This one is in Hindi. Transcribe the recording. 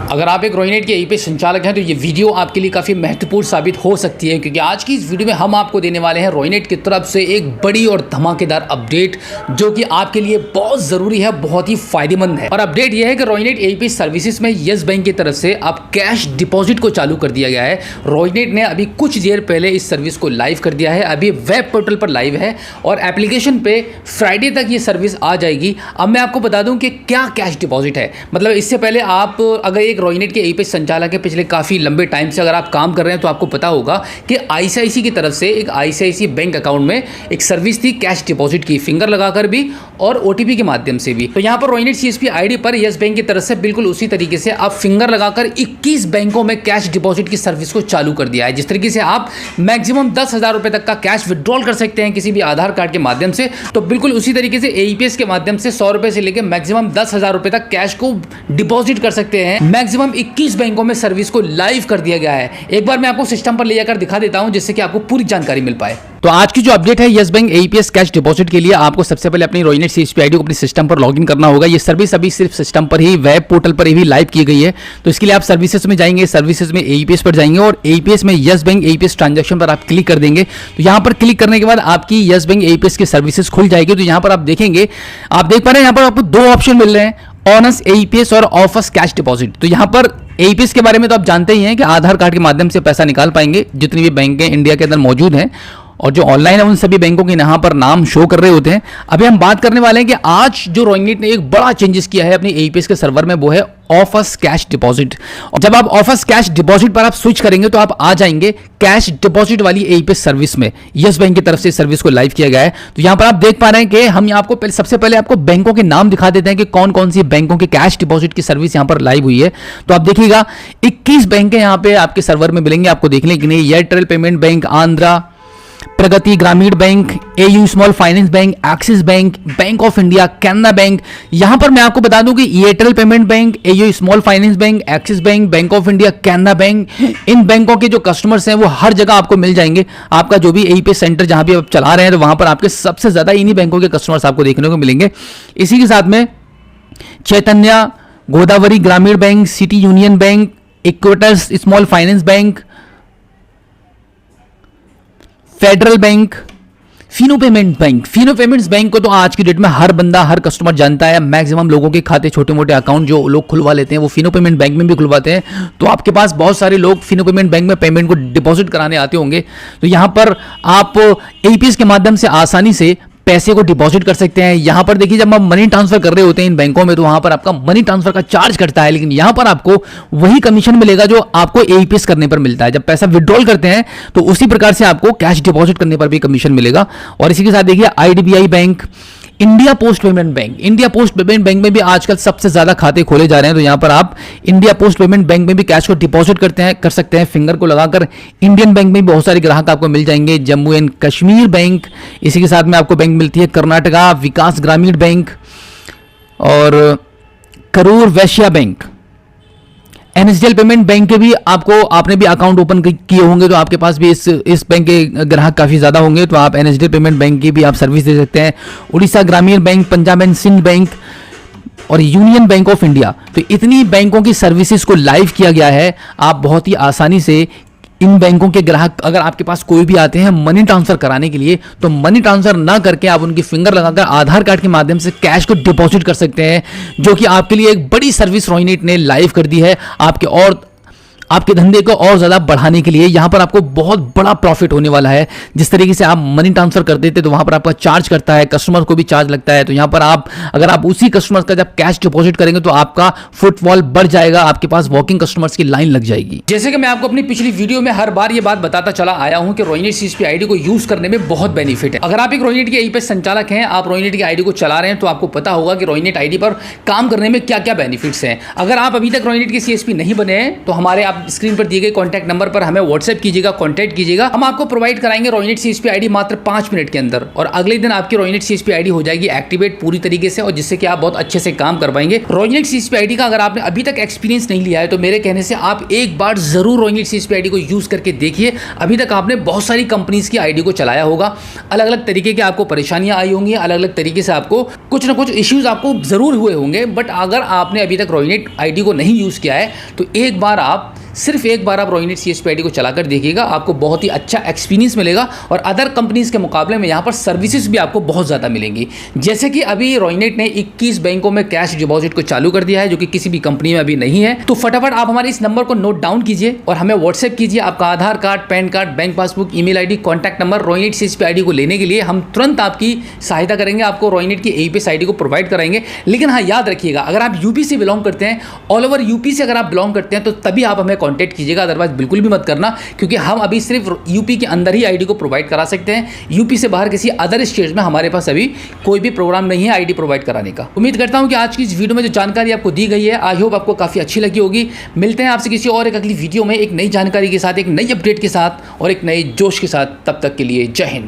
अगर आप एक रोइनेट के ईपीएस संचालक हैं तो ये वीडियो आपके लिए काफ़ी महत्वपूर्ण साबित हो सकती है, क्योंकि आज की इस वीडियो में हम आपको देने वाले हैं रोइनेट की तरफ से एक बड़ी और धमाकेदार अपडेट, जो कि आपके लिए बहुत ज़रूरी है, बहुत ही फायदेमंद है। और अपडेट यह है कि रोइनेट ईपीएस सर्विसेज में येस बैंक की तरफ से अब कैश डिपॉजिट को चालू कर दिया गया है। रोइनेट ने अभी कुछ देर पहले इस सर्विस को लाइव कर दिया है, अभी वेब पोर्टल पर लाइव है और एप्लीकेशन पे फ्राइडे तक ये सर्विस आ जाएगी। अब मैं आपको बता दूं कि क्या कैश डिपॉजिट है। मतलब इससे पहले आप अगर एक रोइनेट के ईपीएस संचालक के पिछले काफ़ी लंबे टाइम से अगर आप काम कर रहे हैं तो आपको पता होगा कि आईसीआईसी की तरफ से एक आईसीआईसी बैंक अकाउंट में एक सर्विस थी कैश डिपॉजिट की, फिंगर लगाकर भी और ओटीपी के माध्यम से भी। तो यहाँ पर रोइनेट सीएसपी आईडी पर येस बैंक की तरफ से बिल्कुल उसी तरीके से आप फिंगर लगाकर 21 बैंकों में कैश डिपॉजिट की सर्विस को चालू कर दिया है, जिस तरीके से आप मैक्सिमम 10,000 रुपए तक का कैश विड्रॉल कर सकते हैं किसी भी आधार कार्ड के माध्यम से। तो बिल्कुल उसी तरीके से ईपीएस के माध्यम से 100 रुपए से लेकर मैक्सिमम 10,000 रुपए तक कैश को डिपॉजिट कर सकते हैं। मैक्सिमम 21 बैंकों में सर्विस को लाइव कर दिया गया है। एक बार मैं आपको सिस्टम पर ले जाकर दिखा देता हूं, जिससे कि आपको पूरी जानकारी मिल पाए। तो आज की जो अपडेट है yes bank EPS cash deposit के लिए, आपको सबसे पहले अपनी रोइनेट सीएसपी आईडी को अपने सिस्टम पर लॉगिन करना होगा। ये सर्विस अभी सिर्फ सिस्टम पर ही, वेब पोर्टल पर ही लाइव की गई है। तो इसके लिए आप सर्विसेज में जाएंगे, सर्विसेज में ईपीएस पर जाएंगे और ईपीएस में येस बैंक ईपीएस ट्रांजैक्शन पर आप क्लिक कर देंगे। तो यहां पर क्लिक करने के बाद आपकी येस बैंक ईपीएस की सर्विसेज खुल जाएगी। तो यहां पर आप देखेंगे, आप देख पा रहे हैं यहां पर आपको दो ऑप्शन मिल रहे हैं, ऑनस ईपीएस और ऑफर्स कैश डिपॉजिट। तो यहां पर ईपीएस के बारे में तो आप जानते ही हैं कि आधार कार्ड के माध्यम से पैसा निकाल पाएंगे जितनी भी बैंक इंडिया के अंदर मौजूद हैं, और जो ऑनलाइन है उन सभी बैंकों के यहाँ पर नाम शो कर रहे होते हैं। अभी हम बात करने वाले हैं कि आज जो रोइनेट ने एक बड़ा चेंजेस किया है अपनी ईपीएस के सर्वर में, वो है ऑफर्स कैश डिपॉजिट। जब आप ऑफर्स कैश डिपॉजिट पर आप स्विच करेंगे तो आप आ जाएंगे कैश डिपॉजिट वाली ईपीएस सर्विस में। येस बैंक की तरफ से सर्विस को लाइव किया गया है। तो यहाँ पर आप देख पा रहे हैं कि हम यहाँ आपको सबसे पहले आपको बैंकों के नाम दिखा देते हैं कि कौन कौन सी बैंकों के कैश डिपॉजिट की सर्विस यहाँ पर लाइव हुई है। तो आप देखिएगा 21 बैंक यहाँ पे आपके सर्वर में मिलेंगे आपको देखने के लिए। Airtel payment bank, Andhra Pragati Grameen bank, AU small finance bank, Axis bank, bank of India, Canara bank. यहां पर मैं आपको बता दूं कि Airtel payment bank, AU small finance bank, Axis bank, bank of India, Canara bank, इन बैंकों के जो कस्टमर्स हैं वो हर जगह आपको मिल जाएंगे। आपका जो भी ईपीएस सेंटर जहां भी आप चला रहे हैं तो वहां पर आपके सबसे ज्यादा इन्हीं बैंकों के कस्टमर्स आपको देखने को मिलेंगे। इसी के साथ में Chaitanya, Godavari Grameen bank, city union bank, Equitas small finance bank, federal bank, Fino payment bank. Fino payments bank को तो आज की डेट में हर बंदा, हर कस्टमर जानता है। मैक्सिमम लोगों के खाते, छोटे मोटे अकाउंट जो लोग खुलवा लेते हैं वो फिनो पेमेंट बैंक में भी खुलवाते हैं। तो आपके पास बहुत सारे लोग फिनो पेमेंट बैंक में पेमेंट को डिपॉजिट कराने आते होंगे। तो यहां पर आप ईपीएस के माध्यम से आसानी से पैसे को डिपॉजिट कर सकते हैं। यहां पर देखिए, जब आप मनी ट्रांसफर कर रहे होते हैं इन बैंकों में तो वहां पर आपका मनी ट्रांसफर का चार्ज कटता है, लेकिन यहां पर आपको वही कमीशन मिलेगा जो आपको ईपीएस करने पर मिलता है। जब पैसा विड्रॉल करते हैं तो उसी प्रकार से आपको कैश डिपॉजिट करने पर भी कमीशन मिलेगा। और इसी के साथ देखिए IDBI bank, India post payment bank. India post payment bank में भी आजकल सबसे ज्यादा खाते खोले जा रहे हैं। तो यहां पर आप इंडिया पोस्ट पेमेंट बैंक में भी कैश को डिपॉजिट कर सकते हैं फिंगर को लगाकर। इंडियन बैंक में भी बहुत सारे ग्राहक आपको मिल जाएंगे। जम्मू एंड कश्मीर बैंक, इसी के साथ में आपको बैंक मिलती है कर्नाटका विकास ग्रामीण बैंक और Karur Vysya bank. NSDL payment bank के भी आपने भी अकाउंट ओपन किए होंगे तो आपके पास भी इस बैंक के ग्राहक काफी ज्यादा होंगे। तो आप एनएसडीएल पेमेंट बैंक की भी आप सर्विस दे सकते हैं। Orissa Gramin bank, Punjab and Sindh bank और यूनियन बैंक ऑफ इंडिया। तो इतनी बैंकों की सर्विसेज को लाइव किया गया है। आप बहुत ही आसानी से इन बैंकों के ग्राहक, अगर आपके पास कोई भी आते हैं मनी ट्रांसफर कराने के लिए, तो मनी ट्रांसफर ना करके आप उनकी फिंगर लगाकर आधार कार्ड के माध्यम से कैश को डिपॉजिट कर सकते हैं, जो कि आपके लिए एक बड़ी सर्विस रोइनेट ने लाइव कर दी है आपके धंधे को और ज्यादा बढ़ाने के लिए। यहां पर आपको बहुत बड़ा प्रॉफिट होने वाला है। जिस तरीके से आप मनी ट्रांसफर कर देते तो वहां पर आपका चार्ज करता है, कस्टमर को भी चार्ज लगता है। तो यहां पर अगर आप उसी कस्टमर का जब कैश डिपॉजिट करेंगे तो आपका फुटफॉल बढ़ जाएगा, आपके पास वॉकिंग कस्टमर्स की लाइन लग जाएगी। जैसे कि मैं आपको अपनी पिछली वीडियो में हर बार ये बात बताता चला आया हूं कि रोइनेट सीएसपी आईडी को यूज करने में बहुत बेनिफिट है। अगर आप एक रोइनेट के ईपीएस संचालक हैं, आप रोइनेट की आईडी को चला रहे हैं, तो आपको पता होगा कि रोइनेट आईडी पर काम करने में क्या क्या बेनिफिट्स हैं। अगर आप अभी तक रोइनेट के सीएसपी नहीं बने हैं तो हमारे आप आप स्क्रीन पर दिए गए कॉन्टैक्ट नंबर पर हमें व्हाट्सएप कीजिएगा, कॉन्टैक्ट कीजिएगा। हम आपको प्रोवाइड कराएंगे रोइनेट सीएसपी आईडी मात्र 5 मिनट के अंदर, और अगले दिन आपकी रोइनेट सीएसपी आईडी हो जाएगी एक्टिवेट पूरी तरीके से, और जिससे कि आप बहुत अच्छे से काम कर पाएंगे। रोइनेट सीएसपी आईडी का अगर आपने अभी तक एक्सपीरियंस नहीं लिया है तो मेरे कहने से आप एक बार जरूर रोइनेट सीएसपी आईडी को यूज करके देखिए। अभी तक आपने बहुत सारी कंपनीज की आईडी को चलाया होगा, अलग अलग तरीके की आपको परेशानियां आई होंगी, अलग अलग तरीके से आपको कुछ ना कुछ इश्यूज आपको जरूर हुए होंगे। बट अगर आपने अभी तक रोइनेट आईडी को नहीं यूज किया है तो सिर्फ एक बार आप रोइनेट सीएसपी आईडी को चलाकर देखिएगा, आपको बहुत ही अच्छा एक्सपीरियंस मिलेगा, और अदर कंपनीज के मुकाबले में यहाँ पर सर्विसेज भी आपको बहुत ज़्यादा मिलेंगी। जैसे कि अभी रोइनेट ने 21 बैंकों में कैश डिपॉजिट को चालू कर दिया है, जो कि किसी भी कंपनी में अभी नहीं है। तो फटाफट आप हमारे इस नंबर को नोट डाउन कीजिए और हमें व्हाट्सएप कीजिए आपका Aadhaar card, PAN card, bank passbook, email ID, contact number. Roinet CSP ID को लेने के लिए हम तुरंत आपकी सहायता करेंगे, आपको रोइनेट की एईपीएस आईडी को प्रोवाइड कराएंगे। लेकिन हाँ, याद रखिएगा, अगर आप यूपी से बिलोंग करते हैं, ऑल ओवर यूपी से अगर आप बिलोंग करते हैं, तो तभी आप हमें कॉन्टैक्ट कीजिएगा, अदरवाइज बिल्कुल भी मत करना, क्योंकि हम अभी सिर्फ यूपी के अंदर ही आईडी को प्रोवाइड करा सकते हैं। यूपी से बाहर किसी अदर स्टेट में हमारे पास अभी कोई भी प्रोग्राम नहीं है आईडी प्रोवाइड कराने का। उम्मीद करता हूं कि आज की इस वीडियो में जो जानकारी आपको दी गई है, आई होप आपको काफी अच्छी लगी होगी। मिलते हैं आपसे किसी और एक अगली वीडियो में एक नई जानकारी के साथ, एक नई अपडेट के साथ और एक नए जोश के साथ। तब तक के लिए जय हिंद।